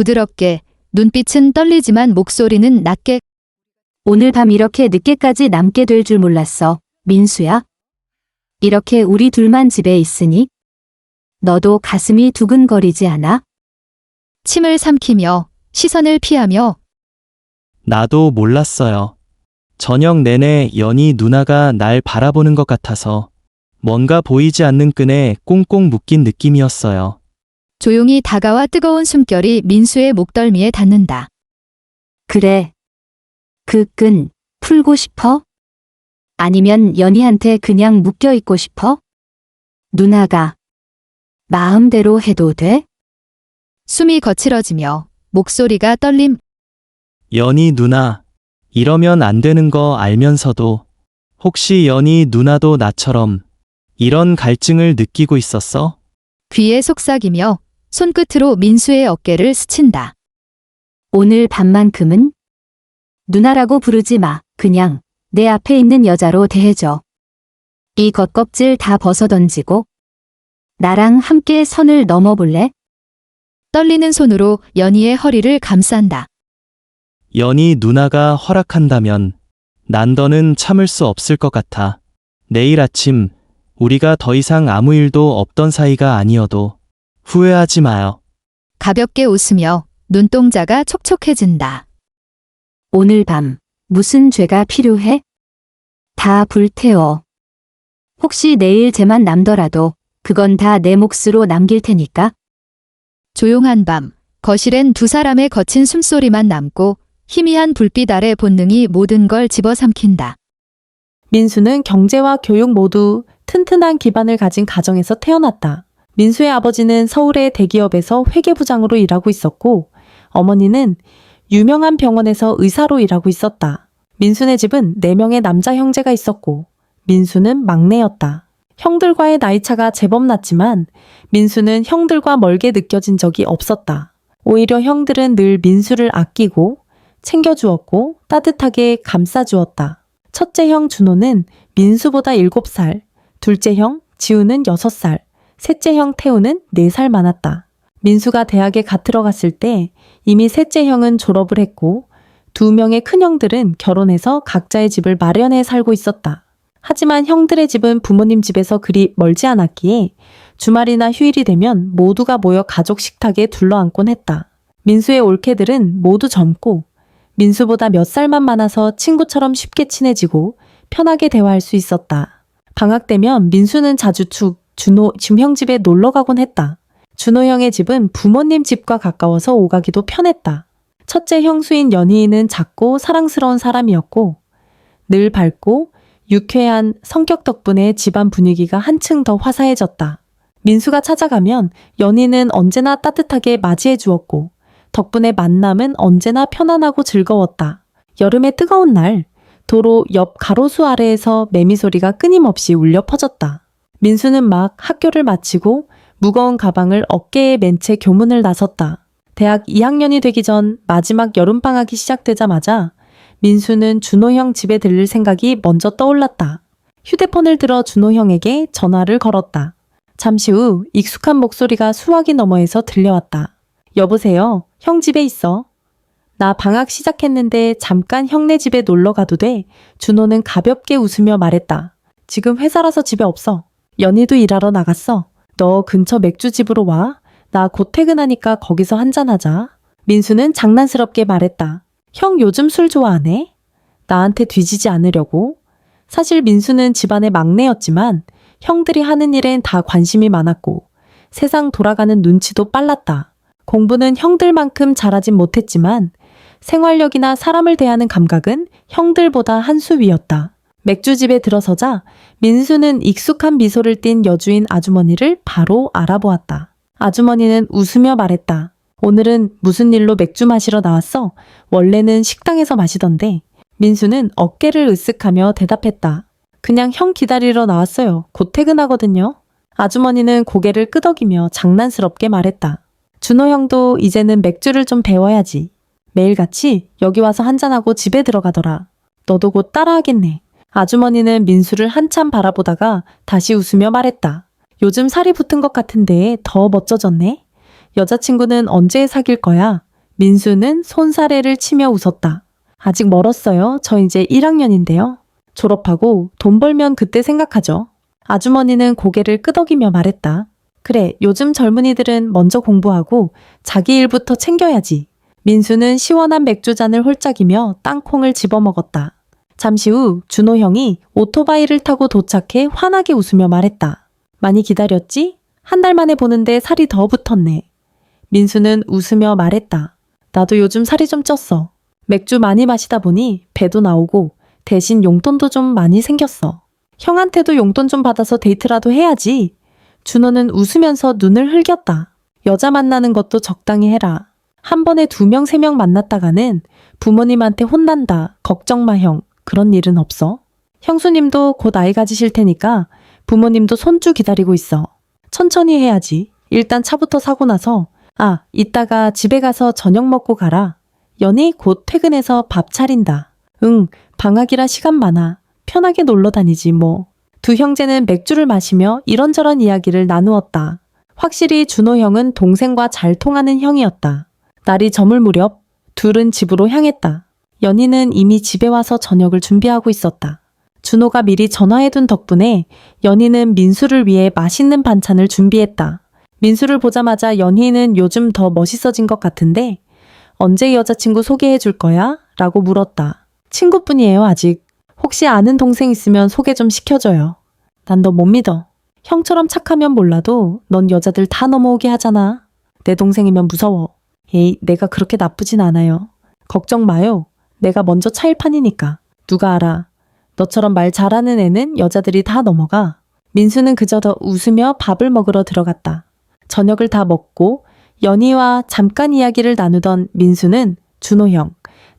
부드럽게, 눈빛은 떨리지만 목소리는 낮게. 오늘 밤 이렇게 늦게까지 남게 될 줄 몰랐어, 민수야. 이렇게 우리 둘만 집에 있으니 너도 가슴이 두근거리지 않아? 침을 삼키며 시선을 피하며 나도 몰랐어요. 저녁 내내 연희 누나가 날 바라보는 것 같아서 뭔가 보이지 않는 끈에 꽁꽁 묶인 느낌이었어요. 조용히 다가와 뜨거운 숨결이 민수의 목덜미에 닿는다. 그래. 그 끈 풀고 싶어? 아니면 연희한테 그냥 묶여 있고 싶어? 누나가 마음대로 해도 돼? 숨이 거칠어지며 목소리가 떨림. 연희 누나, 이러면 안 되는 거 알면서도 혹시 연희 누나도 나처럼 이런 갈증을 느끼고 있었어? 귀에 속삭이며 손끝으로 민수의 어깨를 스친다. 오늘 밤만큼은 누나라고 부르지 마. 그냥 내 앞에 있는 여자로 대해줘. 이 겉껍질 다 벗어던지고 나랑 함께 선을 넘어볼래? 떨리는 손으로 연희의 허리를 감싼다. 연희 누나가 허락한다면 난 더는 참을 수 없을 것 같아. 내일 아침 우리가 더 이상 아무 일도 없던 사이가 아니어도 후회하지 마요. 가볍게 웃으며 눈동자가 촉촉해진다. 오늘 밤 무슨 죄가 필요해? 다 불태워. 혹시 내일 쟤만 남더라도 그건 다 내 몫으로 남길 테니까. 조용한 밤, 거실엔 두 사람의 거친 숨소리만 남고 희미한 불빛 아래 본능이 모든 걸 집어삼킨다. 민수는 경제와 교육 모두 튼튼한 기반을 가진 가정에서 태어났다. 민수의 아버지는 서울의 대기업에서 회계부장으로 일하고 있었고 어머니는 유명한 병원에서 의사로 일하고 있었다. 민수네 집은 4명의 남자 형제가 있었고 민수는 막내였다. 형들과의 나이차가 제법 났지만 민수는 형들과 멀게 느껴진 적이 없었다. 오히려 형들은 늘 민수를 아끼고 챙겨주었고 따뜻하게 감싸주었다. 첫째 형 준호는 민수보다 7살, 둘째 형 지우는 6살, 셋째 형 태우는 4살 많았다. 민수가 대학에 갓 들어갔을 때 이미 셋째 형은 졸업을 했고 2명의 큰형들은 결혼해서 각자의 집을 마련해 살고 있었다. 하지만 형들의 집은 부모님 집에서 그리 멀지 않았기에 주말이나 휴일이 되면 모두가 모여 가족 식탁에 둘러앉곤 했다. 민수의 올케들은 모두 젊고 민수보다 몇 살만 많아서 친구처럼 쉽게 친해지고 편하게 대화할 수 있었다. 방학 되면 민수는 자주 준호 형 집에 놀러 가곤 했다. 준호 형의 집은 부모님 집과 가까워서 오가기도 편했다. 첫째 형수인 연희는 작고 사랑스러운 사람이었고 늘 밝고 유쾌한 성격 덕분에 집안 분위기가 한층 더 화사해졌다. 민수가 찾아가면 연희는 언제나 따뜻하게 맞이해 주었고 덕분에 만남은 언제나 편안하고 즐거웠다. 여름의 뜨거운 날 도로 옆 가로수 아래에서 매미 소리가 끊임없이 울려 퍼졌다. 민수는 막 학교를 마치고 무거운 가방을 어깨에 맨 채 교문을 나섰다. 대학 2학년이 되기 전 마지막 여름방학이 시작되자마자 민수는 준호 형 집에 들릴 생각이 먼저 떠올랐다. 휴대폰을 들어 준호 형에게 전화를 걸었다. 잠시 후 익숙한 목소리가 수화기 너머에서 들려왔다. 여보세요? 형 집에 있어. 나 방학 시작했는데 잠깐 형네 집에 놀러 가도 돼? 준호는 가볍게 웃으며 말했다. 지금 회사라서 집에 없어. 연희도 일하러 나갔어. 너 근처 맥주집으로 와. 나 곧 퇴근하니까 거기서 한잔하자. 민수는 장난스럽게 말했다. 형 요즘 술 좋아하네? 나한테 뒤지지 않으려고. 사실 민수는 집안의 막내였지만 형들이 하는 일엔 다 관심이 많았고 세상 돌아가는 눈치도 빨랐다. 공부는 형들만큼 잘하진 못했지만 생활력이나 사람을 대하는 감각은 형들보다 한 수 위였다. 맥주집에 들어서자 민수는 익숙한 미소를 띤 여주인 아주머니를 바로 알아보았다. 아주머니는 웃으며 말했다. 오늘은 무슨 일로 맥주 마시러 나왔어? 원래는 식당에서 마시던데. 민수는 어깨를 으쓱하며 대답했다. 그냥 형 기다리러 나왔어요. 곧 퇴근하거든요. 아주머니는 고개를 끄덕이며 장난스럽게 말했다. 준호 형도 이제는 맥주를 좀 배워야지. 매일같이 여기 와서 한잔하고 집에 들어가더라. 너도 곧 따라하겠네. 아주머니는 민수를 한참 바라보다가 다시 웃으며 말했다. 요즘 살이 붙은 것 같은데 더 멋져졌네. 여자친구는 언제 사귈 거야? 민수는 손사래를 치며 웃었다. 아직 멀었어요. 저 이제 1학년인데요. 졸업하고 돈 벌면 그때 생각하죠. 아주머니는 고개를 끄덕이며 말했다. 그래, 요즘 젊은이들은 먼저 공부하고 자기 일부터 챙겨야지. 민수는 시원한 맥주잔을 홀짝이며 땅콩을 집어먹었다. 잠시 후 준호 형이 오토바이를 타고 도착해 환하게 웃으며 말했다. 많이 기다렸지? 한 달 만에 보는데 살이 더 붙었네. 민수는 웃으며 말했다. 나도 요즘 살이 좀 쪘어. 맥주 많이 마시다 보니 배도 나오고 대신 용돈도 좀 많이 생겼어. 형한테도 용돈 좀 받아서 데이트라도 해야지. 준호는 웃으면서 눈을 흘겼다. 여자 만나는 것도 적당히 해라. 한 번에 2명, 3명 만났다가는 부모님한테 혼난다. 걱정 마 형. 그런 일은 없어. 형수님도 곧 아이 가지실 테니까 부모님도 손주 기다리고 있어. 천천히 해야지. 일단 차부터 사고 나서 이따가 집에 가서 저녁 먹고 가라. 연희 곧 퇴근해서 밥 차린다. 응, 방학이라 시간 많아. 편하게 놀러 다니지 뭐. 두 형제는 맥주를 마시며 이런저런 이야기를 나누었다. 확실히 준호 형은 동생과 잘 통하는 형이었다. 날이 저물 무렵 둘은 집으로 향했다. 연희는 이미 집에 와서 저녁을 준비하고 있었다. 준호가 미리 전화해둔 덕분에 연희는 민수를 위해 맛있는 반찬을 준비했다. 민수를 보자마자 연희는 요즘 더 멋있어진 것 같은데 언제 여자친구 소개해 줄 거야? 라고 물었다. 친구뿐이에요 아직. 혹시 아는 동생 있으면 소개 좀 시켜줘요. 난 너 못 믿어. 형처럼 착하면 몰라도 넌 여자들 다 넘어오게 하잖아. 내 동생이면 무서워. 에이, 내가 그렇게 나쁘진 않아요. 걱정 마요. 내가 먼저 차일 판이니까. 누가 알아. 너처럼 말 잘하는 애는 여자들이 다 넘어가. 민수는 그저 더 웃으며 밥을 먹으러 들어갔다. 저녁을 다 먹고 연희와 잠깐 이야기를 나누던 민수는 준호 형,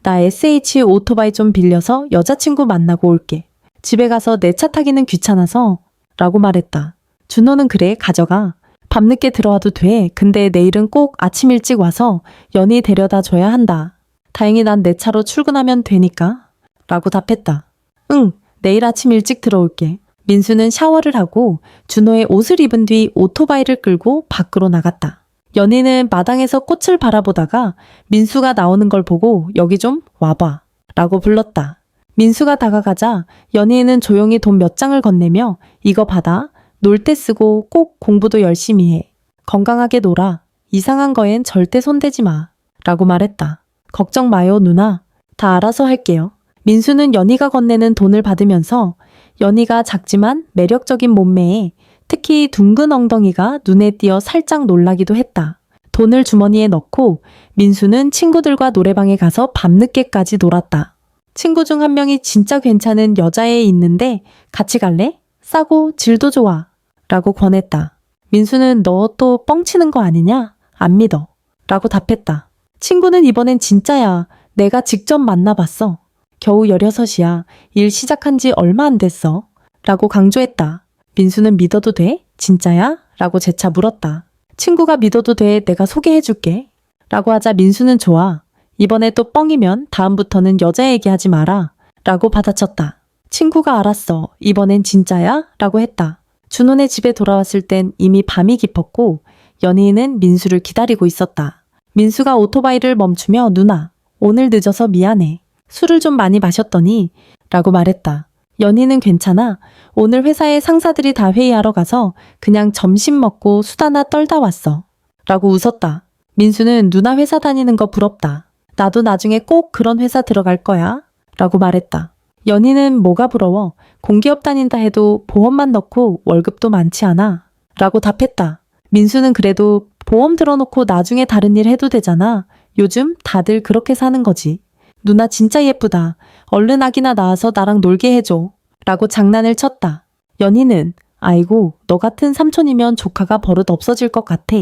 나 SH 오토바이 좀 빌려서 여자친구 만나고 올게. 집에 가서 내 차 타기는 귀찮아서 라고 말했다. 준호는 그래 가져가. 밤늦게 들어와도 돼. 근데 내일은 꼭 아침 일찍 와서 연희 데려다 줘야 한다. 다행히 난 내 차로 출근하면 되니까 라고 답했다. 응, 내일 아침 일찍 들어올게. 민수는 샤워를 하고 준호의 옷을 입은 뒤 오토바이를 끌고 밖으로 나갔다. 연희는 마당에서 꽃을 바라보다가 민수가 나오는 걸 보고 여기 좀 와봐 라고 불렀다. 민수가 다가가자 연희는 조용히 돈 몇 장을 건네며 이거 받아. 놀 때 쓰고 꼭 공부도 열심히 해. 건강하게 놀아. 이상한 거엔 절대 손대지 마 라고 말했다. 걱정 마요 누나. 다 알아서 할게요. 민수는 연희가 건네는 돈을 받으면서 연희가 작지만 매력적인 몸매에 특히 둥근 엉덩이가 눈에 띄어 살짝 놀라기도 했다. 돈을 주머니에 넣고 민수는 친구들과 노래방에 가서 밤늦게까지 놀았다. 친구 중 한 명이 진짜 괜찮은 여자애 있는데 같이 갈래? 싸고 질도 좋아 라고 권했다. 민수는 너 또 뻥치는 거 아니냐? 안 믿어 라고 답했다. 친구는 이번엔 진짜야. 내가 직접 만나봤어. 겨우 16이야. 일 시작한 지 얼마 안 됐어. 라고 강조했다. 민수는 믿어도 돼? 진짜야? 라고 재차 물었다. 친구가 믿어도 돼. 내가 소개해줄게. 라고 하자 민수는 좋아. 이번에 또 뻥이면 다음부터는 여자 얘기하지 마라. 라고 받아쳤다. 친구가 알았어. 이번엔 진짜야? 라고 했다. 준호네 집에 돌아왔을 땐 이미 밤이 깊었고 연희는 민수를 기다리고 있었다. 민수가 오토바이를 멈추며 누나, 오늘 늦어서 미안해. 술을 좀 많이 마셨더니 라고 말했다. 연희는 괜찮아. 오늘 회사에 상사들이 다 회의하러 가서 그냥 점심 먹고 수다나 떨다 왔어. 라고 웃었다. 민수는 누나 회사 다니는 거 부럽다. 나도 나중에 꼭 그런 회사 들어갈 거야. 라고 말했다. 연희는 뭐가 부러워. 공기업 다닌다 해도 보험만 넣고 월급도 많지 않아. 라고 답했다. 민수는 그래도 보험 들어놓고 나중에 다른 일 해도 되잖아. 요즘 다들 그렇게 사는 거지. 누나 진짜 예쁘다. 얼른 아기나 낳아서 나랑 놀게 해줘. 라고 장난을 쳤다. 연희는 아이고 너 같은 삼촌이면 조카가 버릇 없어질 것 같아.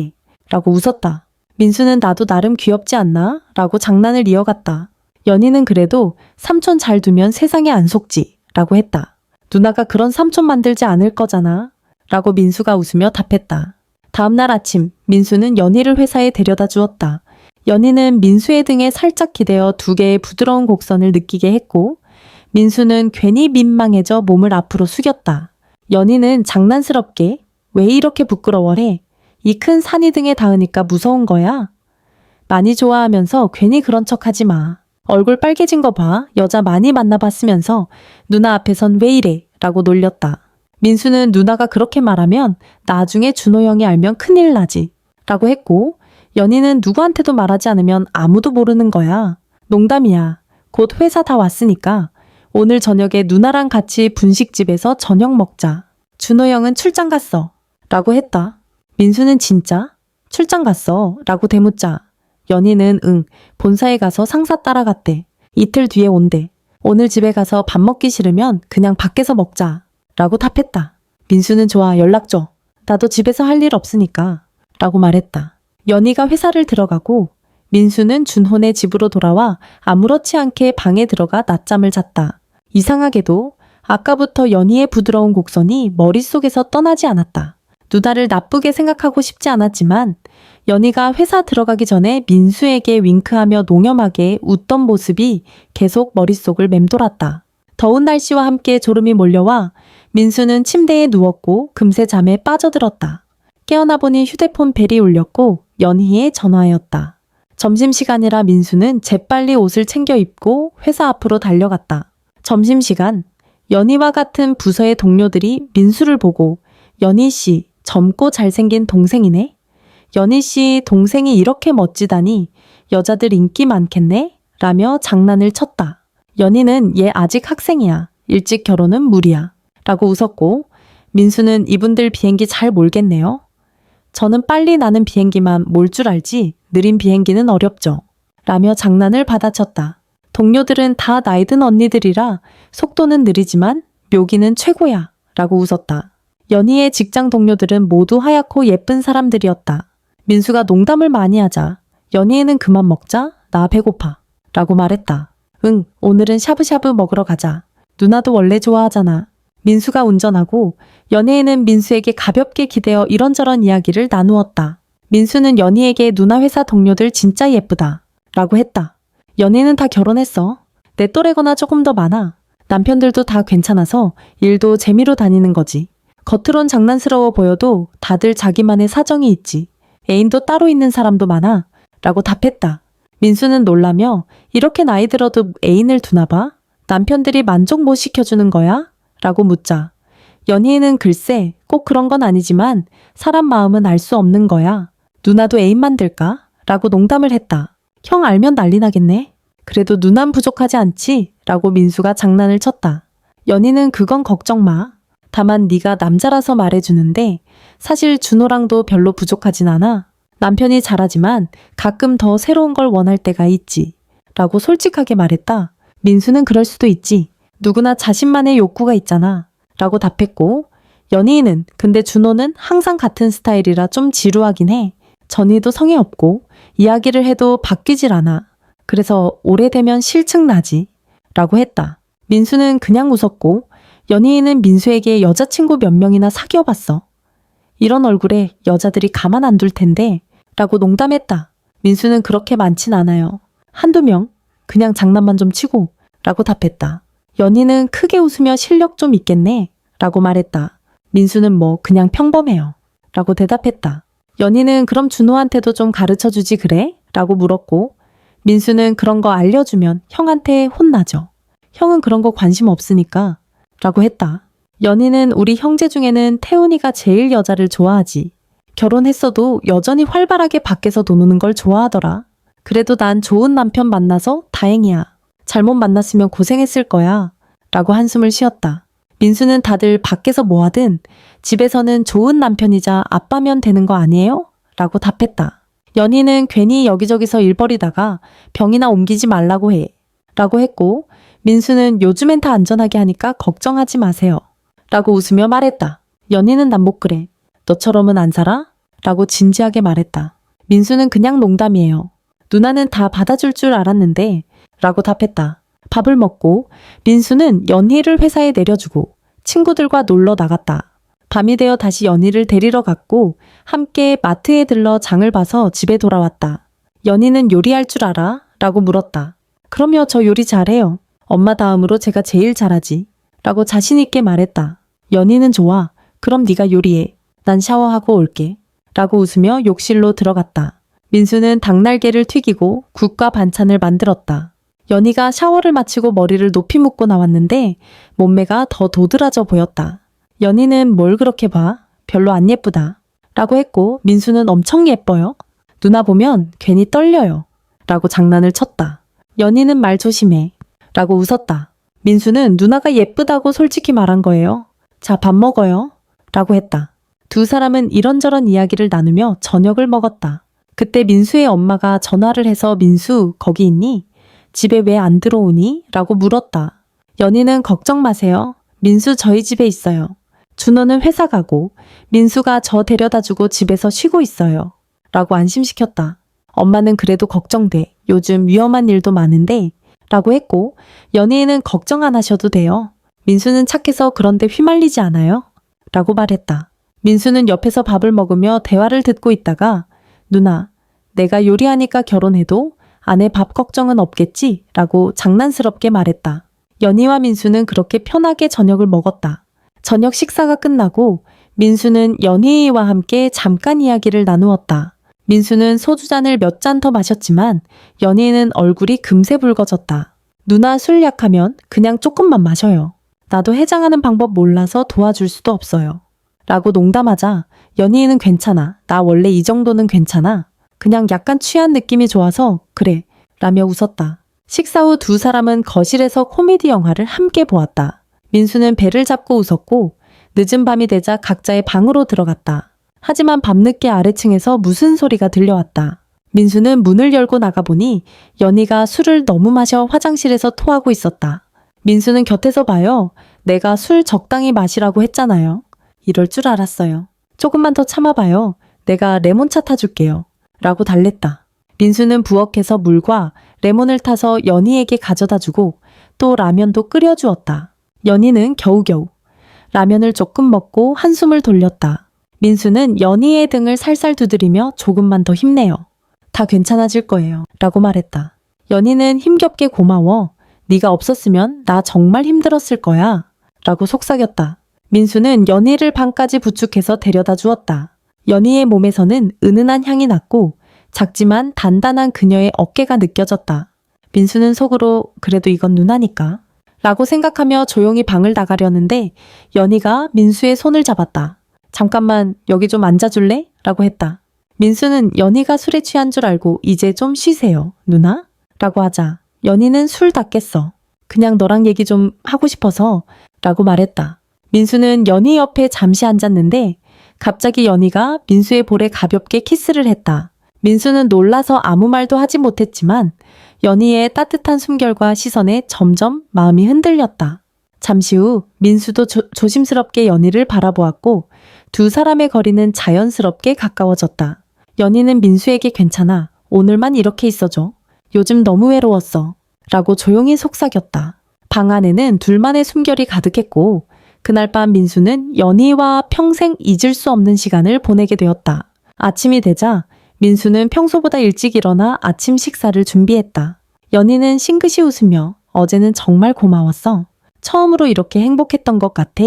라고 웃었다. 민수는 나도 나름 귀엽지 않나? 라고 장난을 이어갔다. 연희는 그래도 삼촌 잘 두면 세상에 안 속지. 라고 했다. 누나가 그런 삼촌 만들지 않을 거잖아. 라고 민수가 웃으며 답했다. 다음날 아침 민수는 연희를 회사에 데려다 주었다. 연희는 민수의 등에 살짝 기대어 2개의 부드러운 곡선을 느끼게 했고 민수는 괜히 민망해져 몸을 앞으로 숙였다. 연희는 장난스럽게 왜 이렇게 부끄러워해? 이 큰 산이 등에 닿으니까 무서운 거야? 많이 좋아하면서 괜히 그런 척 하지 마. 얼굴 빨개진 거 봐. 여자 많이 만나봤으면서 누나 앞에선 왜 이래? 라고 놀렸다. 민수는 누나가 그렇게 말하면 나중에 준호 형이 알면 큰일 나지. 라고 했고, 연희는 누구한테도 말하지 않으면 아무도 모르는 거야. 농담이야. 곧 회사 다 왔으니까 오늘 저녁에 누나랑 같이 분식집에서 저녁 먹자. 준호 형은 출장 갔어. 라고 했다. 민수는 진짜? 출장 갔어. 라고 대묻자. 연희는 응, 본사에 가서 상사 따라갔대. 이틀 뒤에 온대. 오늘 집에 가서 밥 먹기 싫으면 그냥 밖에서 먹자. 라고 답했다. 민수는 좋아, 연락 줘. 나도 집에서 할 일 없으니까. 라고 말했다. 연희가 회사를 들어가고 민수는 준호네 집으로 돌아와 아무렇지 않게 방에 들어가 낮잠을 잤다. 이상하게도 아까부터 연희의 부드러운 곡선이 머릿속에서 떠나지 않았다. 누나를 나쁘게 생각하고 싶지 않았지만 연희가 회사 들어가기 전에 민수에게 윙크하며 농염하게 웃던 모습이 계속 머릿속을 맴돌았다. 더운 날씨와 함께 졸음이 몰려와 민수는 침대에 누웠고 금세 잠에 빠져들었다. 깨어나 보니 휴대폰 벨이 울렸고 연희의 전화였다. 점심시간이라 민수는 재빨리 옷을 챙겨 입고 회사 앞으로 달려갔다. 점심시간, 연희와 같은 부서의 동료들이 민수를 보고 연희 씨, 젊고 잘생긴 동생이네? 연희 씨 동생이 이렇게 멋지다니 여자들 인기 많겠네? 라며 장난을 쳤다. 연희는 얘 아직 학생이야. 일찍 결혼은 무리야. 라고 웃었고 민수는 이분들 비행기 잘 몰겠네요. 저는 빨리 나는 비행기만 몰 줄 알지 느린 비행기는 어렵죠. 라며 장난을 받아쳤다. 동료들은 다 나이든 언니들이라 속도는 느리지만 묘기는 최고야. 라고 웃었다. 연희의 직장 동료들은 모두 하얗고 예쁜 사람들이었다. 민수가 농담을 많이 하자 연희에는 그만 먹자. 나 배고파. 라고 말했다. 응, 오늘은 샤브샤브 먹으러 가자. 누나도 원래 좋아하잖아. 민수가 운전하고 연희에는 민수에게 가볍게 기대어 이런저런 이야기를 나누었다. 민수는 연희에게 누나 회사 동료들 진짜 예쁘다. 라고 했다. 연희는 다 결혼했어. 내 또래거나 조금 더 많아. 남편들도 다 괜찮아서 일도 재미로 다니는 거지. 겉으론 장난스러워 보여도 다들 자기만의 사정이 있지. 애인도 따로 있는 사람도 많아. 라고 답했다. 민수는 놀라며 이렇게 나이 들어도 애인을 두나 봐? 남편들이 만족 못 시켜주는 거야? 라고 묻자. 연희는 글쎄 꼭 그런 건 아니지만 사람 마음은 알 수 없는 거야. 누나도 애인 만들까? 라고 농담을 했다. 형 알면 난리 나겠네. 그래도 누난 부족하지 않지? 라고 민수가 장난을 쳤다. 연희는 그건 걱정 마. 다만 네가 남자라서 말해주는데 사실 준호랑도 별로 부족하진 않아. 남편이 잘하지만 가끔 더 새로운 걸 원할 때가 있지. 라고 솔직하게 말했다. 민수는 그럴 수도 있지. 누구나 자신만의 욕구가 있잖아. 라고 답했고 연희는 근데 준호는 항상 같은 스타일이라 좀 지루하긴 해. 전희도 성의 없고 이야기를 해도 바뀌질 않아. 그래서 오래되면 실증 나지. 라고 했다. 민수는 그냥 웃었고 연희는 민수에게 여자친구 몇 명이나 사귀어봤어. 이런 얼굴에 여자들이 가만 안 둘 텐데 라고 농담했다. 민수는 그렇게 많진 않아요. 한두 명. 그냥 장난만 좀 치고 라고 답했다. 연희는 크게 웃으며 실력 좀 있겠네 라고 말했다. 민수는 뭐 그냥 평범해요 라고 대답했다. 연희는 그럼 준호한테도 좀 가르쳐주지 그래? 라고 물었고 민수는 그런 거 알려주면 형한테 혼나죠. 형은 그런 거 관심 없으니까 라고 했다. 연희는 우리 형제 중에는 태훈이가 제일 여자를 좋아하지. 결혼했어도 여전히 활발하게 밖에서 노는 걸 좋아하더라. 그래도 난 좋은 남편 만나서 다행이야. 잘못 만났으면 고생했을 거야. 라고 한숨을 쉬었다. 민수는 다들 밖에서 뭐하든 집에서는 좋은 남편이자 아빠면 되는 거 아니에요? 라고 답했다. 연희는 괜히 여기저기서 일 벌이다가 병이나 옮기지 말라고 해. 라고 했고 민수는 요즘엔 다 안전하게 하니까 걱정하지 마세요. 라고 웃으며 말했다. 연희는 난 못 그래. 너처럼은 안 살아? 라고 진지하게 말했다. 민수는 그냥 농담이에요. 누나는 다 받아줄 줄 알았는데 라고 답했다. 밥을 먹고 민수는 연희를 회사에 내려주고 친구들과 놀러 나갔다. 밤이 되어 다시 연희를 데리러 갔고 함께 마트에 들러 장을 봐서 집에 돌아왔다. 연희는 요리할 줄 알아? 라고 물었다. 그럼요, 저 요리 잘해요. 엄마 다음으로 제가 제일 잘하지. 라고 자신 있게 말했다. 연희는 좋아. 그럼 네가 요리해. 난 샤워하고 올게. 라고 웃으며 욕실로 들어갔다. 민수는 닭날개를 튀기고 국과 반찬을 만들었다. 연희가 샤워를 마치고 머리를 높이 묶고 나왔는데 몸매가 더 도드라져 보였다. 연희는 뭘 그렇게 봐? 별로 안 예쁘다. 라고 했고 민수는 엄청 예뻐요. 누나 보면 괜히 떨려요. 라고 장난을 쳤다. 연희는 말 조심해. 라고 웃었다. 민수는 누나가 예쁘다고 솔직히 말한 거예요. 자, 밥 먹어요. 라고 했다. 두 사람은 이런저런 이야기를 나누며 저녁을 먹었다. 그때 민수의 엄마가 전화를 해서 민수 거기 있니? 집에 왜 안 들어오니? 라고 물었다. 연희는 걱정 마세요. 민수 저희 집에 있어요. 준호는 회사 가고 민수가 저 데려다주고 집에서 쉬고 있어요. 라고 안심시켰다. 엄마는 그래도 걱정돼. 요즘 위험한 일도 많은데 라고 했고 연희는 걱정 안 하셔도 돼요. 민수는 착해서 그런데 휘말리지 않아요. 라고 말했다. 민수는 옆에서 밥을 먹으며 대화를 듣고 있다가 누나, 내가 요리하니까 결혼해도 아내 밥 걱정은 없겠지? 라고 장난스럽게 말했다. 연희와 민수는 그렇게 편하게 저녁을 먹었다. 저녁 식사가 끝나고 민수는 연희와 함께 잠깐 이야기를 나누었다. 민수는 소주잔을 몇 잔 더 마셨지만 연희는 얼굴이 금세 붉어졌다. 누나 술 약하면 그냥 조금만 마셔요. 나도 해장하는 방법 몰라서 도와줄 수도 없어요. 라고 농담하자 연희는 괜찮아. 나 원래 이 정도는 괜찮아. 그냥 약간 취한 느낌이 좋아서 그래. 라며 웃었다. 식사 후 두 사람은 거실에서 코미디 영화를 함께 보았다. 민수는 배를 잡고 웃었고 늦은 밤이 되자 각자의 방으로 들어갔다. 하지만 밤늦게 아래층에서 무슨 소리가 들려왔다. 민수는 문을 열고 나가보니 연희가 술을 너무 마셔 화장실에서 토하고 있었다. 민수는 곁에서 봐요. 내가 술 적당히 마시라고 했잖아요. 이럴 줄 알았어요. 조금만 더 참아봐요. 내가 레몬차 타줄게요. 라고 달랬다. 민수는 부엌에서 물과 레몬을 타서 연희에게 가져다주고 또 라면도 끓여주었다. 연희는 겨우겨우 라면을 조금 먹고 한숨을 돌렸다. 민수는 연희의 등을 살살 두드리며 조금만 더 힘내요. 다 괜찮아질 거예요. 라고 말했다. 연희는 힘겹게 고마워. 네가 없었으면 나 정말 힘들었을 거야. 라고 속삭였다. 민수는 연희를 방까지 부축해서 데려다 주었다. 연희의 몸에서는 은은한 향이 났고 작지만 단단한 그녀의 어깨가 느껴졌다. 민수는 속으로 그래도 이건 누나니까 라고 생각하며 조용히 방을 나가려는데 연희가 민수의 손을 잡았다. 잠깐만 여기 좀 앉아줄래? 라고 했다. 민수는 연희가 술에 취한 줄 알고 이제 좀 쉬세요, 누나? 라고 하자 연희는 술 다 깼어. 그냥 너랑 얘기 좀 하고 싶어서 라고 말했다. 민수는 연희 옆에 잠시 앉았는데 갑자기 연희가 민수의 볼에 가볍게 키스를 했다. 민수는 놀라서 아무 말도 하지 못했지만 연희의 따뜻한 숨결과 시선에 점점 마음이 흔들렸다. 잠시 후 민수도 조심스럽게 연희를 바라보았고 두 사람의 거리는 자연스럽게 가까워졌다. 연희는 민수에게 괜찮아. 오늘만 이렇게 있어줘. 요즘 너무 외로웠어. 라고 조용히 속삭였다. 방 안에는 둘만의 숨결이 가득했고 그날 밤 민수는 연희와 평생 잊을 수 없는 시간을 보내게 되었다. 아침이 되자 민수는 평소보다 일찍 일어나 아침 식사를 준비했다. 연희는 싱긋이 웃으며 어제는 정말 고마웠어. 처음으로 이렇게 행복했던 것 같아.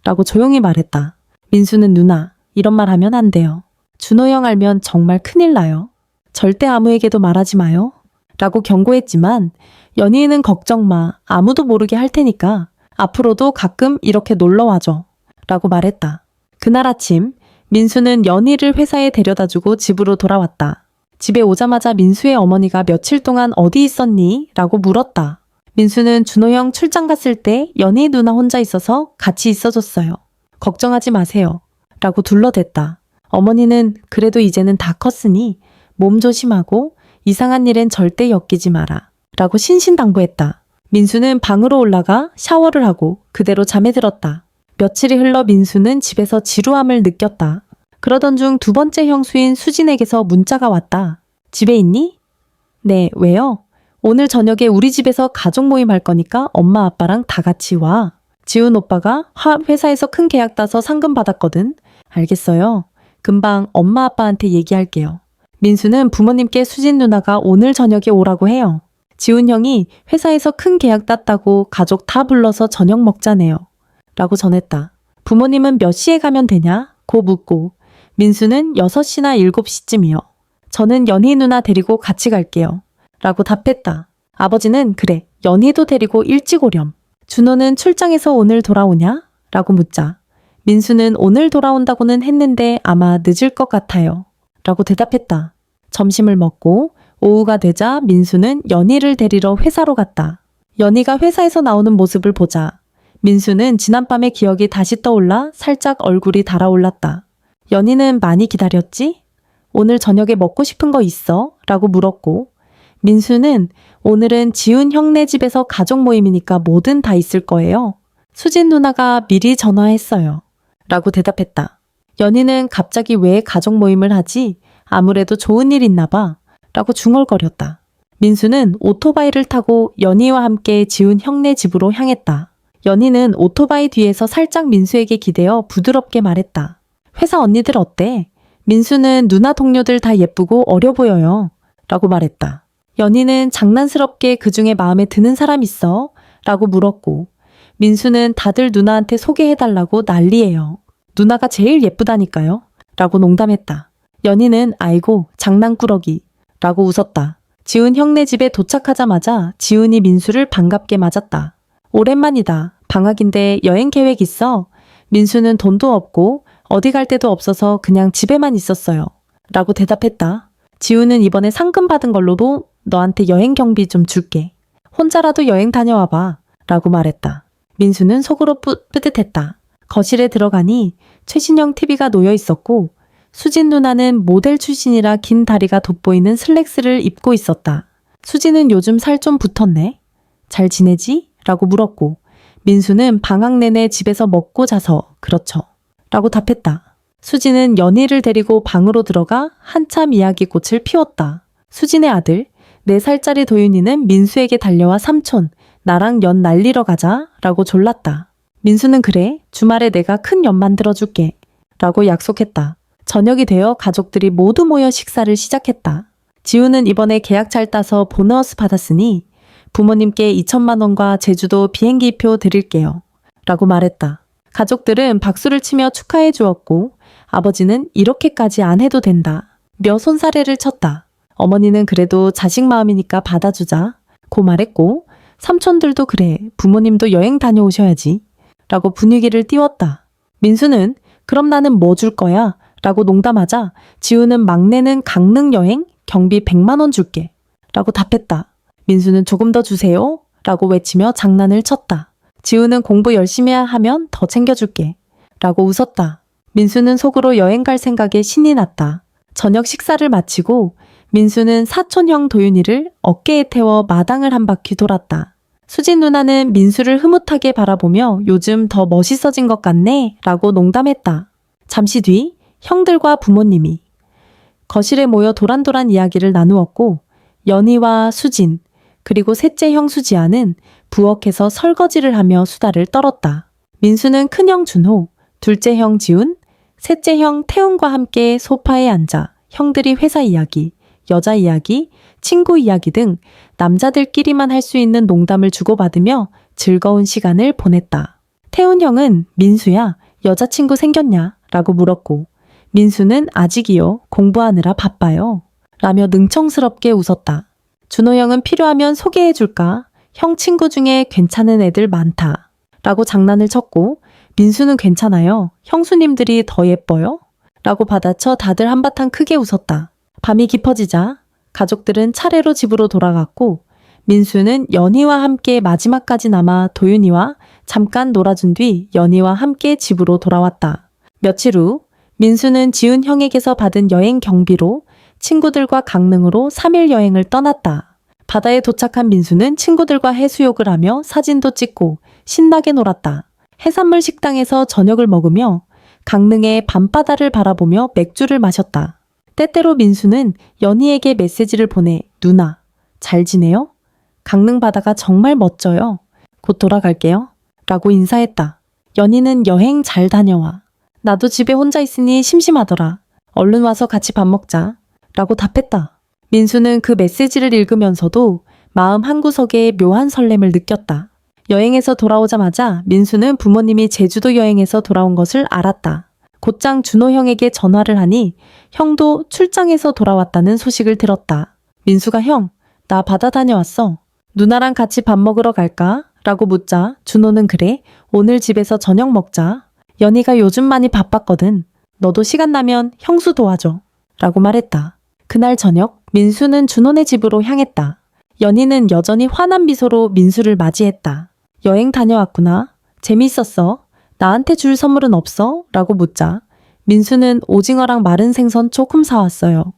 라고 조용히 말했다. 민수는 누나, 이런 말 하면 안 돼요. 준호 형 알면 정말 큰일 나요. 절대 아무에게도 말하지 마요. 라고 경고했지만 연희는 걱정 마. 아무도 모르게 할 테니까 앞으로도 가끔 이렇게 놀러 와줘. 라고 말했다. 그날 아침 민수는 연희를 회사에 데려다주고 집으로 돌아왔다. 집에 오자마자 민수의 어머니가 며칠 동안 어디 있었니? 라고 물었다. 민수는 준호 형 출장 갔을 때 연희 누나 혼자 있어서 같이 있어줬어요. 걱정하지 마세요. 라고 둘러댔다. 어머니는 그래도 이제는 다 컸으니 몸 조심하고 이상한 일엔 절대 엮이지 마라. 라고 신신당부했다. 민수는 방으로 올라가 샤워를 하고 그대로 잠에 들었다. 며칠이 흘러 민수는 집에서 지루함을 느꼈다. 그러던 중 두 번째 형수인 수진에게서 문자가 왔다. 집에 있니? 네, 왜요? 오늘 저녁에 우리 집에서 가족 모임 할 거니까 엄마 아빠랑 다 같이 와. 지훈 오빠가 회사에서 큰 계약 따서 상금 받았거든. 알겠어요. 금방 엄마 아빠한테 얘기할게요. 민수는 부모님께 수진 누나가 오늘 저녁에 오라고 해요. 지훈 형이 회사에서 큰 계약 땄다고 가족 다 불러서 저녁 먹자네요. 라고 전했다. 부모님은 몇 시에 가면 되냐? 고 묻고 민수는 6시나 7시쯤이요. 저는 연희 누나 데리고 같이 갈게요. 라고 답했다. 아버지는 그래, 연희도 데리고 일찍 오렴. 준호는 출장에서 오늘 돌아오냐? 라고 묻자 민수는 오늘 돌아온다고는 했는데 아마 늦을 것 같아요. 라고 대답했다. 점심을 먹고 오후가 되자 민수는 연희를 데리러 회사로 갔다. 연희가 회사에서 나오는 모습을 보자 민수는 지난밤의 기억이 다시 떠올라 살짝 얼굴이 달아올랐다. 연희는 많이 기다렸지? 오늘 저녁에 먹고 싶은 거 있어? 라고 물었고 민수는 오늘은 지훈 형네 집에서 가족 모임이니까 뭐든 다 있을 거예요. 수진 누나가 미리 전화했어요. 라고 대답했다. 연희는 갑자기 왜 가족 모임을 하지? 아무래도 좋은 일 있나 봐. 라고 중얼거렸다. 민수는 오토바이를 타고 연희와 함께 지훈 형네 집으로 향했다. 연희는 오토바이 뒤에서 살짝 민수에게 기대어 부드럽게 말했다. 회사 언니들 어때? 민수는 누나 동료들 다 예쁘고 어려 보여요. 라고 말했다. 연희는 장난스럽게 그 중에 마음에 드는 사람 있어? 라고 물었고 민수는 다들 누나한테 소개해달라고 난리예요. 누나가 제일 예쁘다니까요. 라고 농담했다. 연희는 아이고 장난꾸러기 라고 웃었다. 지훈 형네 집에 도착하자마자 지훈이 민수를 반갑게 맞았다. 오랜만이다. 방학인데 여행 계획 있어? 민수는 돈도 없고 어디 갈 데도 없어서 그냥 집에만 있었어요. 라고 대답했다. 지훈은 이번에 상금 받은 걸로도 너한테 여행 경비 좀 줄게. 혼자라도 여행 다녀와봐. 라고 말했다. 민수는 속으로 뿌듯했다. 거실에 들어가니 최신형 TV가 놓여 있었고 수진 누나는 모델 출신이라 긴 다리가 돋보이는 슬랙스를 입고 있었다. 수진은 요즘 살 좀 붙었네. 잘 지내지? 라고 물었고 민수는 방학 내내 집에서 먹고 자서 그렇죠. 라고 답했다. 수진은 연희를 데리고 방으로 들어가 한참 이야기꽃을 피웠다. 수진의 아들 4살짜리 도윤이는 민수에게 달려와 삼촌 나랑 연 날리러 가자 라고 졸랐다. 민수는 그래 주말에 내가 큰 연 만들어줄게 라고 약속했다. 저녁이 되어 가족들이 모두 모여 식사를 시작했다. 지우는 이번에 계약 잘 따서 보너스 받았으니 부모님께 2천만 원과 제주도 비행기표 드릴게요. 라고 말했다. 가족들은 박수를 치며 축하해 주었고 아버지는 이렇게까지 안 해도 된다. 며 손사래를 쳤다. 어머니는 그래도 자식 마음이니까 받아주자. 고 말했고 삼촌들도 그래 부모님도 여행 다녀오셔야지. 라고 분위기를 띄웠다. 민수는 그럼 나는 뭐 줄 거야? 라고 농담하자 지우는 막내는 강릉 여행 경비 100만 원 줄게. 라고 답했다. 민수는 조금 더 주세요. 라고 외치며 장난을 쳤다. 지우는 공부 열심히 하면 더 챙겨줄게. 라고 웃었다. 민수는 속으로 여행 갈 생각에 신이 났다. 저녁 식사를 마치고 민수는 사촌형 도윤이를 어깨에 태워 마당을 한 바퀴 돌았다. 수진 누나는 민수를 흐뭇하게 바라보며 요즘 더 멋있어진 것 같네 라고 농담했다. 잠시 뒤 형들과 부모님이 거실에 모여 도란도란 이야기를 나누었고 연희와 수진 그리고 셋째 형 수지아는 부엌에서 설거지를 하며 수다를 떨었다. 민수는 큰형 준호, 둘째 형 지훈, 셋째 형 태훈과 함께 소파에 앉아 형들이 회사 이야기, 여자 이야기, 친구 이야기 등 남자들끼리만 할 수 있는 농담을 주고받으며 즐거운 시간을 보냈다. 태훈 형은 민수야, 여자친구 생겼냐? 라고 물었고 민수는 아직이요. 공부하느라 바빠요. 라며 능청스럽게 웃었다. 준호 형은 필요하면 소개해줄까? 형 친구 중에 괜찮은 애들 많다. 라고 장난을 쳤고 민수는 괜찮아요. 형수님들이 더 예뻐요? 라고 받아쳐 다들 한바탕 크게 웃었다. 밤이 깊어지자 가족들은 차례로 집으로 돌아갔고 민수는 연희와 함께 마지막까지 남아 도윤이와 잠깐 놀아준 뒤 연희와 함께 집으로 돌아왔다. 며칠 후 민수는 지훈 형에게서 받은 여행 경비로 친구들과 강릉으로 3일 여행을 떠났다. 바다에 도착한 민수는 친구들과 해수욕을 하며 사진도 찍고 신나게 놀았다. 해산물 식당에서 저녁을 먹으며 강릉의 밤바다를 바라보며 맥주를 마셨다. 때때로 민수는 연희에게 메시지를 보내 누나, 잘 지내요? 강릉 바다가 정말 멋져요. 곧 돌아갈게요. 라고 인사했다. 연희는 여행 잘 다녀와. 나도 집에 혼자 있으니 심심하더라. 얼른 와서 같이 밥 먹자. 라고 답했다. 민수는 그 메시지를 읽으면서도 마음 한구석에 묘한 설렘을 느꼈다. 여행에서 돌아오자마자 민수는 부모님이 제주도 여행에서 돌아온 것을 알았다. 곧장 준호 형에게 전화를 하니 형도 출장에서 돌아왔다는 소식을 들었다. 민수가 형, 나 바다 다녀왔어. 누나랑 같이 밥 먹으러 갈까? 라고 묻자 준호는 그래, 오늘 집에서 저녁 먹자. 연희가 요즘 많이 바빴거든. 너도 시간 나면 형수 도와줘. 라고 말했다. 그날 저녁 민수는 준호네 집으로 향했다. 연희는 여전히 환한 미소로 민수를 맞이했다. 여행 다녀왔구나. 재미있었어. 나한테 줄 선물은 없어? 라고 묻자 민수는 오징어랑 마른 생선 조금 사왔어요.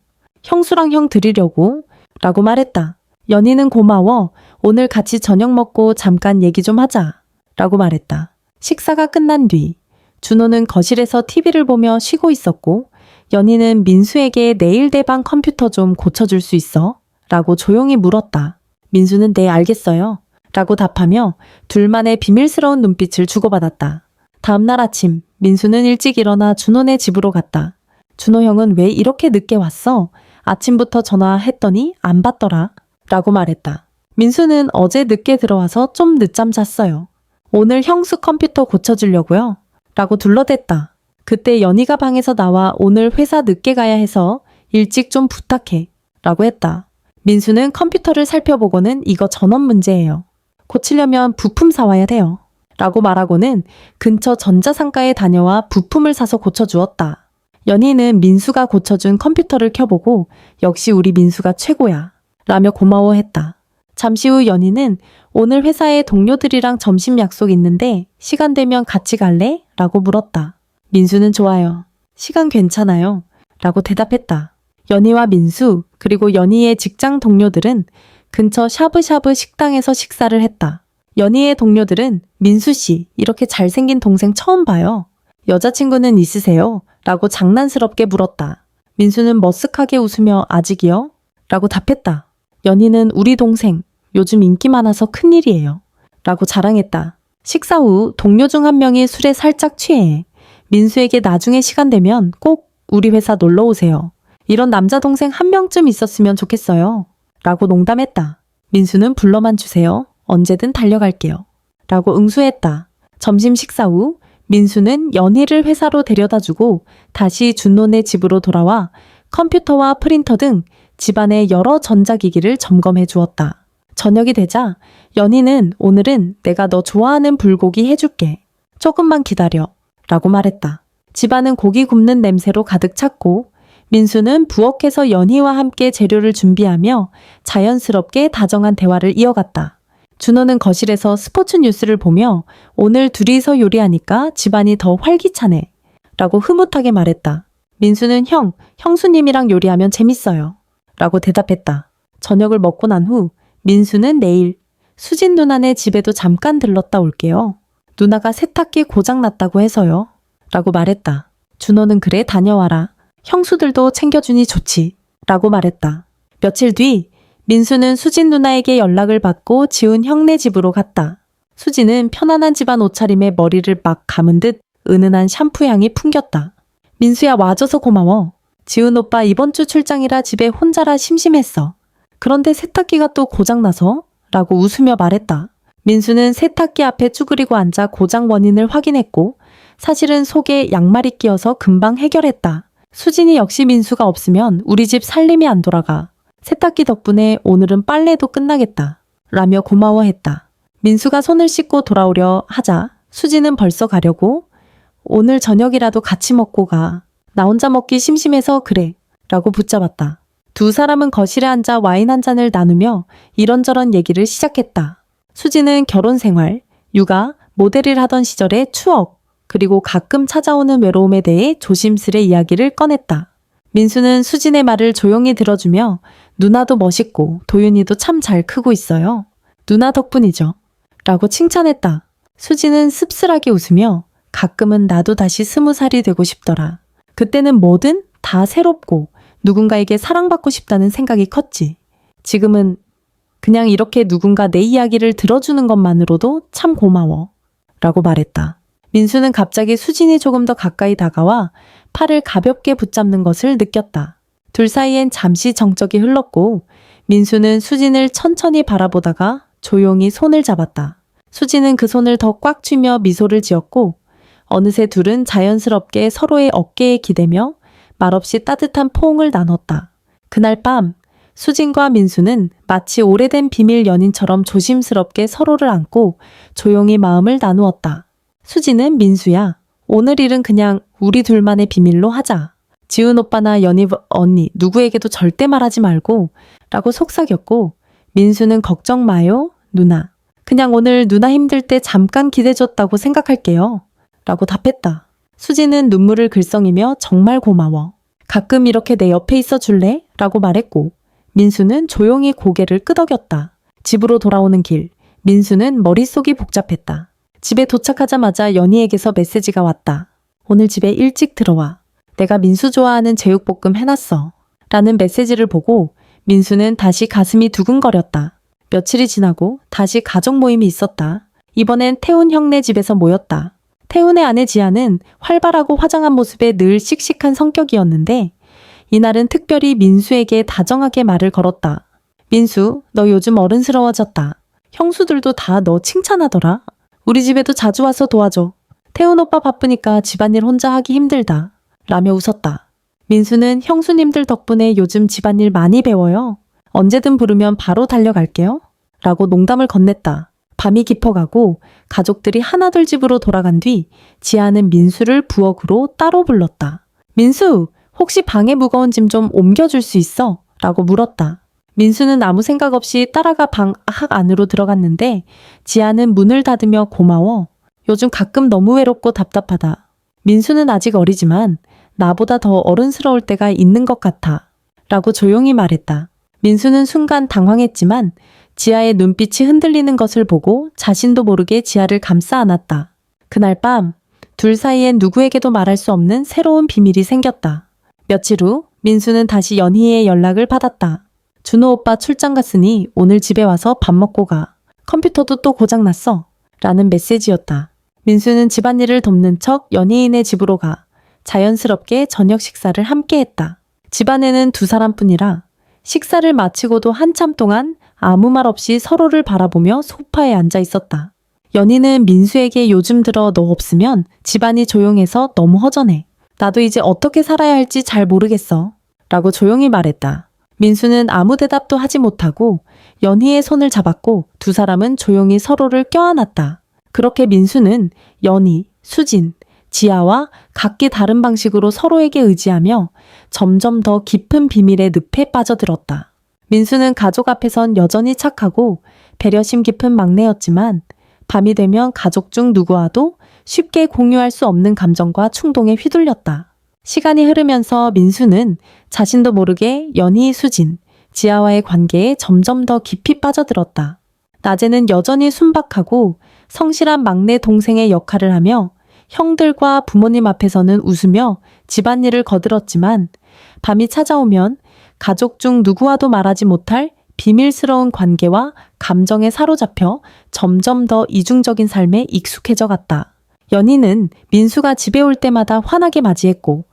형수랑 형 드리려고. 라고 말했다. 연희는 고마워. 오늘 같이 저녁 먹고 잠깐 얘기 좀 하자. 라고 말했다. 식사가 끝난 뒤 준호는 거실에서 TV를 보며 쉬고 있었고 연희는 민수에게 내일 대방 컴퓨터 좀 고쳐줄 수 있어? 라고 조용히 물었다. 민수는 네 알겠어요. 라고 답하며 둘만의 비밀스러운 눈빛을 주고받았다. 다음날 아침 민수는 일찍 일어나 준호네 집으로 갔다. 준호 형은 왜 이렇게 늦게 왔어? 아침부터 전화했더니 안 받더라. 라고 말했다. 민수는 어제 늦게 들어와서 좀 늦잠 잤어요. 오늘 형수 컴퓨터 고쳐주려고요. 라고 둘러댔다. 그때 연희가 방에서 나와 오늘 회사 늦게 가야 해서 일찍 좀 부탁해. 라고 했다. 민수는 컴퓨터를 살펴보고는 이거 전원 문제예요. 고치려면 부품 사와야 돼요. 라고 말하고는 근처 전자상가에 다녀와 부품을 사서 고쳐주었다. 연희는 민수가 고쳐준 컴퓨터를 켜보고 역시 우리 민수가 최고야. 라며 고마워했다. 잠시 후 연희는 오늘 회사에 동료들이랑 점심 약속 있는데 시간 되면 같이 갈래? 라고 물었다. 민수는 좋아요. 시간 괜찮아요. 라고 대답했다. 연희와 민수 그리고 연희의 직장 동료들은 근처 샤브샤브 식당에서 식사를 했다. 연희의 동료들은 민수 씨 이렇게 잘생긴 동생 처음 봐요. 여자친구는 있으세요? 라고 장난스럽게 물었다. 민수는 머쓱하게 웃으며 아직이요? 라고 답했다. 연희는 우리 동생 요즘 인기 많아서 큰일이에요. 라고 자랑했다. 식사 후 동료 중 한 명이 술에 살짝 취해 민수에게 나중에 시간 되면 꼭 우리 회사 놀러 오세요. 이런 남자 동생 한 명쯤 있었으면 좋겠어요. 라고 농담했다. 민수는 불러만 주세요. 언제든 달려갈게요. 라고 응수했다. 점심 식사 후 민수는 연희를 회사로 데려다주고 다시 준호네 집으로 돌아와 컴퓨터와 프린터 등 집안의 여러 전자기기를 점검해 주었다. 저녁이 되자 연희는 오늘은 내가 너 좋아하는 불고기 해줄게. 조금만 기다려. 라고 말했다. 집안은 고기 굽는 냄새로 가득 찼고 민수는 부엌에서 연희와 함께 재료를 준비하며 자연스럽게 다정한 대화를 이어갔다. 준호는 거실에서 스포츠 뉴스를 보며 오늘 둘이서 요리하니까 집안이 더 활기차네. 라고 흐뭇하게 말했다. 민수는 형수님이랑 요리하면 재밌어요. 라고 대답했다. 저녁을 먹고 난 후 민수는 내일 수진 누나네 집에도 잠깐 들렀다 올게요. 누나가 세탁기 고장났다고 해서요. 라고 말했다. 준호는 그래 다녀와라. 형수들도 챙겨주니 좋지. 라고 말했다. 며칠 뒤 민수는 수진 누나에게 연락을 받고 지훈 형네 집으로 갔다. 수진은 편안한 집안 옷차림에 머리를 막 감은 듯 은은한 샴푸 향이 풍겼다. 민수야 와줘서 고마워. 지훈 오빠 이번 주 출장이라 집에 혼자라 심심했어. 그런데 세탁기가 또 고장나서? 라고 웃으며 말했다. 민수는 세탁기 앞에 쭈그리고 앉아 고장 원인을 확인했고 사실은 속에 양말이 끼어서 금방 해결했다. 수진이 역시 민수가 없으면 우리 집 살림이 안 돌아가. 세탁기 덕분에 오늘은 빨래도 끝나겠다. 라며 고마워했다. 민수가 손을 씻고 돌아오려 하자 수진은 벌써 가려고 오늘 저녁이라도 같이 먹고 가. 나 혼자 먹기 심심해서 그래. 라고 붙잡았다. 두 사람은 거실에 앉아 와인 한 잔을 나누며 이런저런 얘기를 시작했다. 수진은 결혼 생활, 육아, 모델을 하던 시절의 추억, 그리고 가끔 찾아오는 외로움에 대해 조심스레 이야기를 꺼냈다. 민수는 수진의 말을 조용히 들어주며 누나도 멋있고 도윤이도 참 잘 크고 있어요. 누나 덕분이죠. 라고 칭찬했다. 수진은 씁쓸하게 웃으며 가끔은 나도 다시 20살이 되고 싶더라. 그때는 뭐든 다 새롭고 누군가에게 사랑받고 싶다는 생각이 컸지. 지금은 그냥 이렇게 누군가 내 이야기를 들어주는 것만으로도 참 고마워. 라고 말했다. 민수는 갑자기 수진이 조금 더 가까이 다가와 팔을 가볍게 붙잡는 것을 느꼈다. 둘 사이엔 잠시 정적이 흘렀고 민수는 수진을 천천히 바라보다가 조용히 손을 잡았다. 수진은 그 손을 더 꽉 쥐며 미소를 지었고 어느새 둘은 자연스럽게 서로의 어깨에 기대며 말없이 따뜻한 포옹을 나눴다. 그날 밤 수진과 민수는 마치 오래된 비밀 연인처럼 조심스럽게 서로를 안고 조용히 마음을 나누었다. 수진은 민수야, 오늘 일은 그냥 우리 둘만의 비밀로 하자. 지훈 오빠나 연희 언니 누구에게도 절대 말하지 말고 라고 속삭였고, 민수는 걱정 마요 누나. 그냥 오늘 누나 힘들 때 잠깐 기대줬다고 생각할게요 라고 답했다. 수진은 눈물을 글썽이며 정말 고마워. 가끔 이렇게 내 옆에 있어 줄래? 라고 말했고, 민수는 조용히 고개를 끄덕였다. 집으로 돌아오는 길, 민수는 머릿속이 복잡했다. 집에 도착하자마자 연희에게서 메시지가 왔다. 오늘 집에 일찍 들어와. 내가 민수 좋아하는 제육볶음 해놨어. 라는 메시지를 보고 민수는 다시 가슴이 두근거렸다. 며칠이 지나고 다시 가족 모임이 있었다. 이번엔 태훈 형네 집에서 모였다. 태훈의 아내 지아는 활발하고 화장한 모습에 늘 씩씩한 성격이었는데, 이날은 특별히 민수에게 다정하게 말을 걸었다. 민수, 너 요즘 어른스러워졌다. 형수들도 다 너 칭찬하더라. 우리 집에도 자주 와서 도와줘. 태훈 오빠 바쁘니까 집안일 혼자 하기 힘들다. 라며 웃었다. 민수는 형수님들 덕분에 요즘 집안일 많이 배워요. 언제든 부르면 바로 달려갈게요. 라고 농담을 건넸다. 밤이 깊어가고 가족들이 하나둘 집으로 돌아간 뒤 지아는 민수를 부엌으로 따로 불렀다. 민수, 혹시 방에 무거운 짐 좀 옮겨줄 수 있어? 라고 물었다. 민수는 아무 생각 없이 따라가 방 안으로 들어갔는데 지아는 문을 닫으며 고마워. 요즘 가끔 너무 외롭고 답답하다. 민수는 아직 어리지만 나보다 더 어른스러울 때가 있는 것 같아. 라고 조용히 말했다. 민수는 순간 당황했지만 지아의 눈빛이 흔들리는 것을 보고 자신도 모르게 지아를 감싸 안았다. 그날 밤 둘 사이엔 누구에게도 말할 수 없는 새로운 비밀이 생겼다. 며칠 후 민수는 다시 연희의 연락을 받았다. 준호 오빠 출장 갔으니 오늘 집에 와서 밥 먹고 가. 컴퓨터도 또 고장났어. 라는 메시지였다. 민수는 집안일을 돕는 척 연희인의 집으로 가 자연스럽게 저녁 식사를 함께 했다. 집안에는 두 사람뿐이라 식사를 마치고도 한참 동안 아무 말 없이 서로를 바라보며 소파에 앉아 있었다. 연희는 민수에게 요즘 들어 너 없으면 집안이 조용해서 너무 허전해. 나도 이제 어떻게 살아야 할지 잘 모르겠어. 라고 조용히 말했다. 민수는 아무 대답도 하지 못하고 연희의 손을 잡았고 두 사람은 조용히 서로를 껴안았다. 그렇게 민수는 연희, 수진, 지아와 각기 다른 방식으로 서로에게 의지하며 점점 더 깊은 비밀의 늪에 빠져들었다. 민수는 가족 앞에선 여전히 착하고 배려심 깊은 막내였지만 밤이 되면 가족 중 누구와도 쉽게 공유할 수 없는 감정과 충동에 휘둘렸다. 시간이 흐르면서 민수는 자신도 모르게 연희, 수진, 지아와의 관계에 점점 더 깊이 빠져들었다. 낮에는 여전히 순박하고 성실한 막내 동생의 역할을 하며 형들과 부모님 앞에서는 웃으며 집안일을 거들었지만 밤이 찾아오면 가족 중 누구와도 말하지 못할 비밀스러운 관계와 감정에 사로잡혀 점점 더 이중적인 삶에 익숙해져 갔다. 연희는 민수가 집에 올 때마다 환하게 맞이했고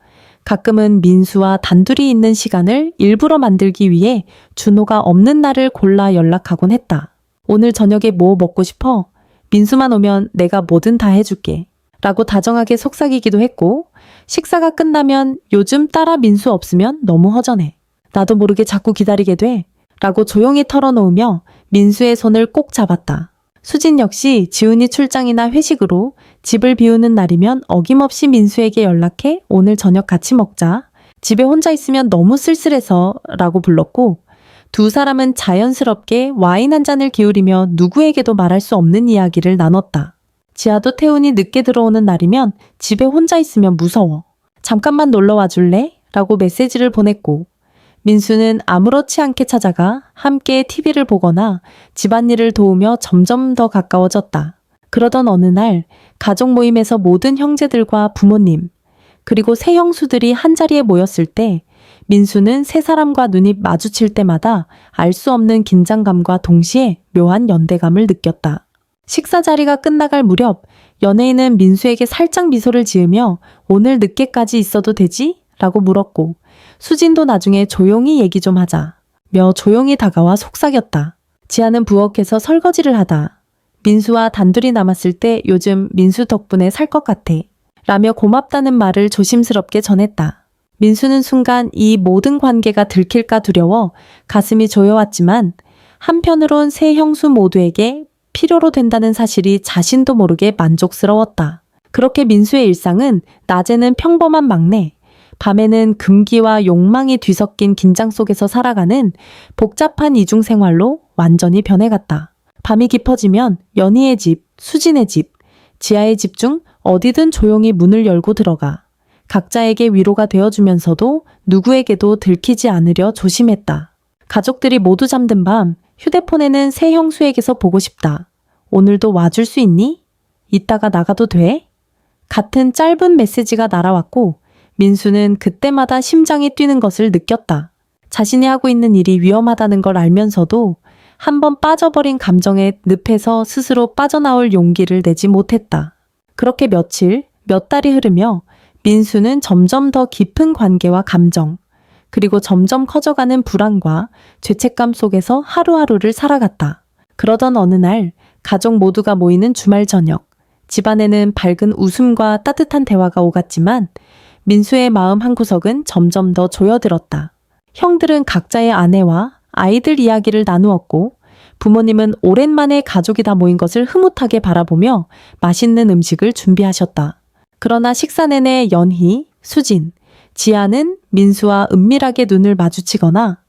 가끔은 민수와 단둘이 있는 시간을 일부러 만들기 위해 준호가 없는 날을 골라 연락하곤 했다. 오늘 저녁에 뭐 먹고 싶어? 민수만 오면 내가 뭐든 다 해줄게. 라고 다정하게 속삭이기도 했고 식사가 끝나면 요즘 딸아 민수 없으면 너무 허전해. 나도 모르게 자꾸 기다리게 돼. 라고 조용히 털어놓으며 민수의 손을 꼭 잡았다. 수진 역시 지훈이 출장이나 회식으로 집을 비우는 날이면 어김없이 민수에게 연락해 오늘 저녁 같이 먹자. 집에 혼자 있으면 너무 쓸쓸해서 라고 불렀고 두 사람은 자연스럽게 와인 한 잔을 기울이며 누구에게도 말할 수 없는 이야기를 나눴다. 지아도 태훈이 늦게 들어오는 날이면 집에 혼자 있으면 무서워. 잠깐만 놀러 와줄래? 라고 메시지를 보냈고 민수는 아무렇지 않게 찾아가 함께 TV를 보거나 집안일을 도우며 점점 더 가까워졌다. 그러던 어느 날 가족 모임에서 모든 형제들과 부모님 그리고 새 형수들이 한자리에 모였을 때 민수는 세 사람과 눈이 마주칠 때마다 알 수 없는 긴장감과 동시에 묘한 연대감을 느꼈다. 식사 자리가 끝나갈 무렵 연예인은 민수에게 살짝 미소를 지으며 오늘 늦게까지 있어도 되지? 라고 물었고 수진도 나중에 조용히 얘기 좀 하자 며 조용히 다가와 속삭였다. 지아는 부엌에서 설거지를 하다 민수와 단둘이 남았을 때 요즘 민수 덕분에 살 것 같아. 라며 고맙다는 말을 조심스럽게 전했다. 민수는 순간 이 모든 관계가 들킬까 두려워 가슴이 조여왔지만 한편으론 세 형수 모두에게 필요로 된다는 사실이 자신도 모르게 만족스러웠다. 그렇게 민수의 일상은 낮에는 평범한 막내, 밤에는 금기와 욕망이 뒤섞인 긴장 속에서 살아가는 복잡한 이중 생활로 완전히 변해갔다. 밤이 깊어지면 연희의 집, 수진의 집, 지아의 집 중 어디든 조용히 문을 열고 들어가 각자에게 위로가 되어주면서도 누구에게도 들키지 않으려 조심했다. 가족들이 모두 잠든 밤 휴대폰에는 새 형수에게서 보고 싶다. 오늘도 와줄 수 있니? 이따가 나가도 돼? 같은 짧은 메시지가 날아왔고 민수는 그때마다 심장이 뛰는 것을 느꼈다. 자신이 하고 있는 일이 위험하다는 걸 알면서도 한번 빠져버린 감정의 늪에서 스스로 빠져나올 용기를 내지 못했다. 그렇게 며칠, 몇 달이 흐르며 민수는 점점 더 깊은 관계와 감정, 그리고 점점 커져가는 불안과 죄책감 속에서 하루하루를 살아갔다. 그러던 어느 날 가족 모두가 모이는 주말 저녁, 집안에는 밝은 웃음과 따뜻한 대화가 오갔지만 민수의 마음 한구석은 점점 더 조여들었다. 형들은 각자의 아내와 아이들 이야기를 나누었고 부모님은 오랜만에 가족이 다 모인 것을 흐뭇하게 바라보며 맛있는 음식을 준비하셨다. 그러나 식사 내내 연희, 수진, 지아는 민수와 은밀하게 눈을 마주치거나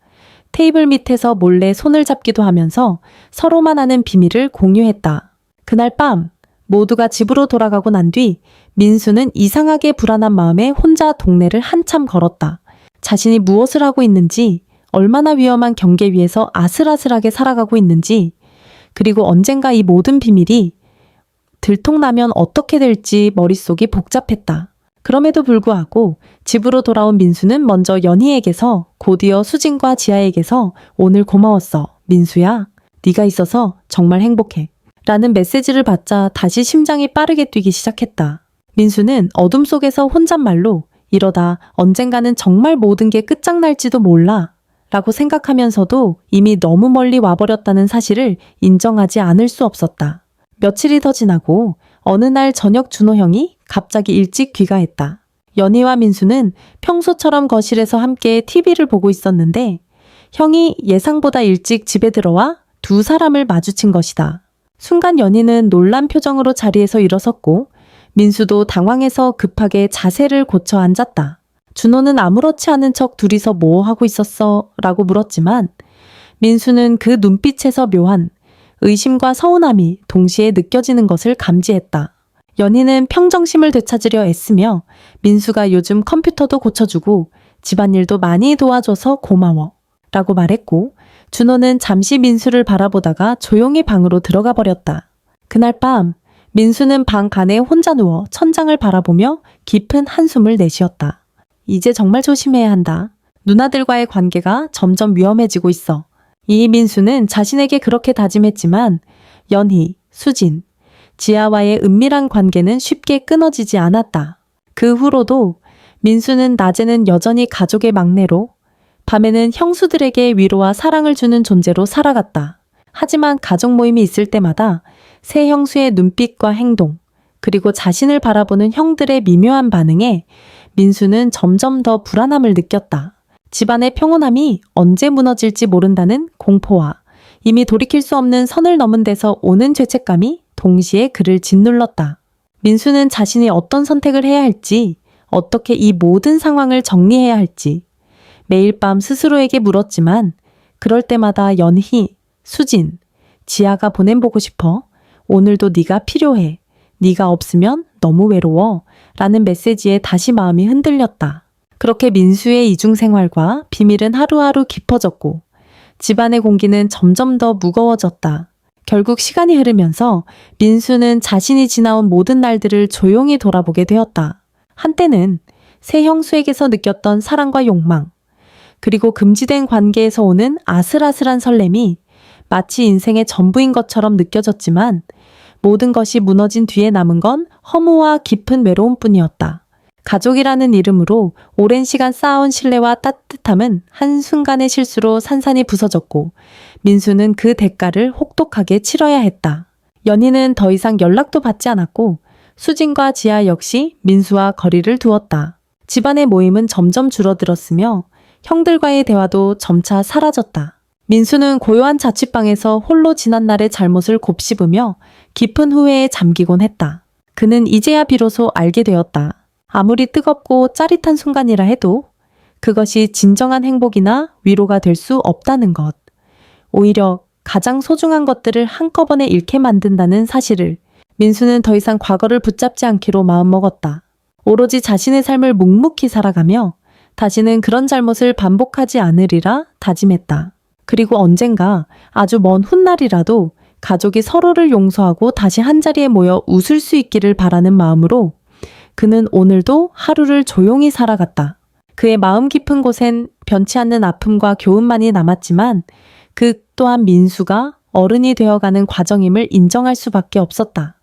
테이블 밑에서 몰래 손을 잡기도 하면서 서로만 아는 비밀을 공유했다. 그날 밤 모두가 집으로 돌아가고 난 뒤 민수는 이상하게 불안한 마음에 혼자 동네를 한참 걸었다. 자신이 무엇을 하고 있는지, 얼마나 위험한 경계 위에서 아슬아슬하게 살아가고 있는지, 그리고 언젠가 이 모든 비밀이 들통나면 어떻게 될지 머릿속이 복잡했다. 그럼에도 불구하고 집으로 돌아온 민수는 먼저 연희에게서 곧이어 수진과 지아에게서 오늘 고마웠어. 민수야, 네가 있어서 정말 행복해. 라는 메시지를 받자 다시 심장이 빠르게 뛰기 시작했다. 민수는 어둠 속에서 혼잣말로 이러다 언젠가는 정말 모든 게 끝장날지도 몰라 라고 생각하면서도 이미 너무 멀리 와버렸다는 사실을 인정하지 않을 수 없었다. 며칠이 더 지나고 어느 날 저녁 준호 형이 갑자기 일찍 귀가했다. 연희와 민수는 평소처럼 거실에서 함께 TV를 보고 있었는데 형이 예상보다 일찍 집에 들어와 두 사람을 마주친 것이다. 순간 연희는 놀란 표정으로 자리에서 일어섰고 민수도 당황해서 급하게 자세를 고쳐 앉았다. 준호는 아무렇지 않은 척 둘이서 뭐 하고 있었어? 라고 물었지만 민수는 그 눈빛에서 묘한 의심과 서운함이 동시에 느껴지는 것을 감지했다. 연희는 평정심을 되찾으려 애쓰며 민수가 요즘 컴퓨터도 고쳐주고 집안일도 많이 도와줘서 고마워 라고 말했고 준호는 잠시 민수를 바라보다가 조용히 방으로 들어가 버렸다. 그날 밤 민수는 방 간에 혼자 누워 천장을 바라보며 깊은 한숨을 내쉬었다. 이제 정말 조심해야 한다. 누나들과의 관계가 점점 위험해지고 있어. 이 민수는 자신에게 그렇게 다짐했지만 연희, 수진, 지아와의 은밀한 관계는 쉽게 끊어지지 않았다. 그 후로도 민수는 낮에는 여전히 가족의 막내로 밤에는 형수들에게 위로와 사랑을 주는 존재로 살아갔다. 하지만 가족 모임이 있을 때마다 새 형수의 눈빛과 행동, 그리고 자신을 바라보는 형들의 미묘한 반응에 민수는 점점 더 불안함을 느꼈다. 집안의 평온함이 언제 무너질지 모른다는 공포와 이미 돌이킬 수 없는 선을 넘은 데서 오는 죄책감이 동시에 그를 짓눌렀다. 민수는 자신이 어떤 선택을 해야 할지, 어떻게 이 모든 상황을 정리해야 할지 매일 밤 스스로에게 물었지만 그럴 때마다 연희, 수진, 지아가 보낸 보고 싶어. 오늘도 네가 필요해. 네가 없으면 너무 외로워. 라는 메시지에 다시 마음이 흔들렸다. 그렇게 민수의 이중생활과 비밀은 하루하루 깊어졌고 집안의 공기는 점점 더 무거워졌다. 결국 시간이 흐르면서 민수는 자신이 지나온 모든 날들을 조용히 돌아보게 되었다. 한때는 새 형수에게서 느꼈던 사랑과 욕망, 그리고 금지된 관계에서 오는 아슬아슬한 설렘이 마치 인생의 전부인 것처럼 느껴졌지만 모든 것이 무너진 뒤에 남은 건 허무와 깊은 외로움뿐이었다. 가족이라는 이름으로 오랜 시간 쌓아온 신뢰와 따뜻함은 한순간의 실수로 산산이 부서졌고 민수는 그 대가를 혹독하게 치러야 했다. 연희는 더 이상 연락도 받지 않았고 수진과 지아 역시 민수와 거리를 두었다. 집안의 모임은 점점 줄어들었으며 형들과의 대화도 점차 사라졌다. 민수는 고요한 자취방에서 홀로 지난날의 잘못을 곱씹으며 깊은 후회에 잠기곤 했다. 그는 이제야 비로소 알게 되었다. 아무리 뜨겁고 짜릿한 순간이라 해도 그것이 진정한 행복이나 위로가 될 수 없다는 것. 오히려 가장 소중한 것들을 한꺼번에 잃게 만든다는 사실을 민수는 더 이상 과거를 붙잡지 않기로 마음먹었다. 오로지 자신의 삶을 묵묵히 살아가며 다시는 그런 잘못을 반복하지 않으리라 다짐했다. 그리고 언젠가 아주 먼 훗날이라도 가족이 서로를 용서하고 다시 한자리에 모여 웃을 수 있기를 바라는 마음으로 그는 오늘도 하루를 조용히 살아갔다. 그의 마음 깊은 곳엔 변치 않는 아픔과 교훈만이 남았지만 그 또한 민수가 어른이 되어가는 과정임을 인정할 수밖에 없었다.